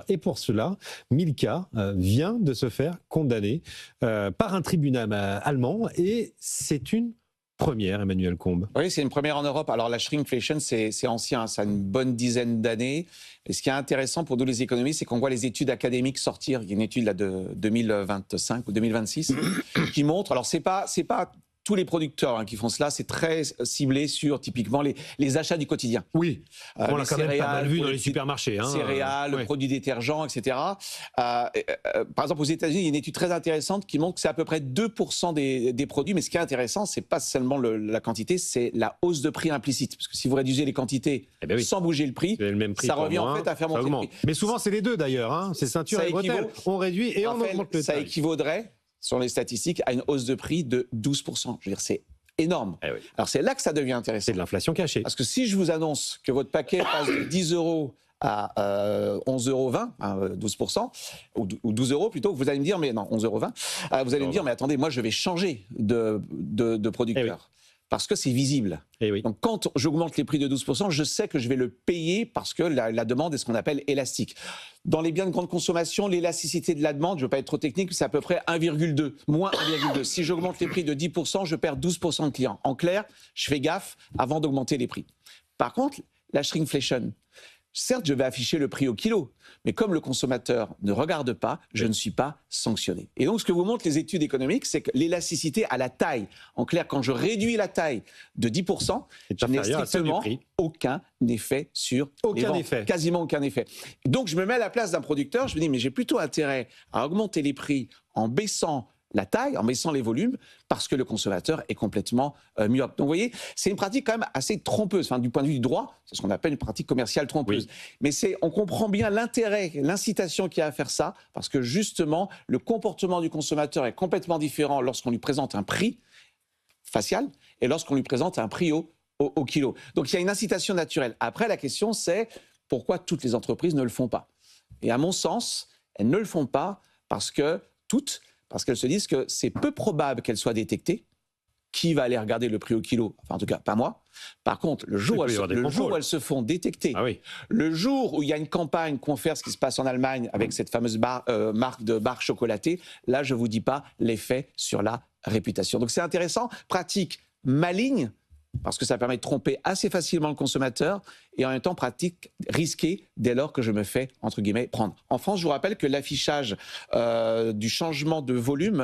Et pour cela, Milka vient de se faire condamner par un tribunal allemand et c'est une première, Emmanuel Combe. Oui, c'est une première en Europe. Alors la shrinkflation, c'est ancien, ça a une bonne dizaine d'années. Et ce qui est intéressant pour nous les économistes, c'est qu'on voit les études académiques sortir. Il y a une étude là, de 2025 ou 2026 qui montre, alors c'est pas tous les producteurs qui font cela, c'est très ciblé sur typiquement les achats du quotidien. Oui, on l'a quand même pas mal vu dans les supermarchés. Céréales, produits détergents, etc. Par exemple, aux États-Unis, il y a une étude très intéressante qui montre que c'est à peu près 2% des produits. Mais ce qui est intéressant, c'est pas seulement la quantité, c'est la hausse de prix implicite. Parce que si vous réduisez les quantités sans bouger le prix, ça revient en fait à faire monter le prix. Mais souvent, c'est les deux d'ailleurs. C'est ceinture et bretelles. On réduit et on augmente le ça équivaudrait, sur les statistiques, à une hausse de prprix de 12%. Je veux dire, c'est énorme. Oui. Alors c'est là que ça devient intéressant. C'est de l'inflation cachée. Parce que si je vous annonce que votre paquet passe de 10 euros à 11,20 €, 12%, ou 12 euros plutôt, vous allez me dire, mais non, 11,20 €, vous allez me dire, mais attendez, moi je vais changer de producteur. Parce que c'est visible. Donc quand j'augmente les prix de 12%, je sais que je vais le payer parce que la demande est ce qu'on appelle élastique. Dans les biens de grande consommation, l'élasticité de la demande, je ne veux pas être trop technique, c'est à peu près 1,2, moins 1,2. Si j'augmente les prix de 10%, je perds 12% de clients. En clair, je fais gaffe avant d'augmenter les prix. Par contre, la shrinkflation, certes, je vais afficher le prix au kilo, mais comme le consommateur ne regarde pas, je ne suis pas sanctionné. Et donc, ce que vous montrent les études économiques, c'est que l'élasticité à la taille, en clair, quand je réduis la taille de 10%, je n'ai strictement aucun effet sur les ventes. Quasiment aucun effet. Donc, je me mets à la place d'un producteur, je me dis, mais j'ai plutôt intérêt à augmenter les prix en baissant la taille, en baissant les volumes, parce que le consommateur est complètement myope. Donc vous voyez, c'est une pratique quand même assez trompeuse, du point de vue du droit, c'est ce qu'on appelle une pratique commerciale trompeuse. Mais on comprend bien l'intérêt, l'incitation qu'il y a à faire ça, parce que justement, le comportement du consommateur est complètement différent lorsqu'on lui présente un prix facial et lorsqu'on lui présente un prix au kilo. Donc il y a une incitation naturelle. Après, la question c'est pourquoi toutes les entreprises ne le font pas. Et à mon sens, elles ne le font pas parce qu'elles se disent que c'est peu probable qu'elles soient détectées. Qui va aller regarder le prix au kilo? Enfin, en tout cas, pas moi. Par contre, le jour où elles se font détecter, le jour où il y a une campagne qu'on fait, ce qui se passe en Allemagne avec cette fameuse marque de barres chocolatées, là, je ne vous dis pas l'effet sur la réputation. Donc c'est intéressant, pratique maligne, parce que ça permet de tromper assez facilement le consommateur, et en même temps pratique risquée dès lors que je me fais, entre guillemets, prendre. En France, je vous rappelle que l'affichage du changement de volume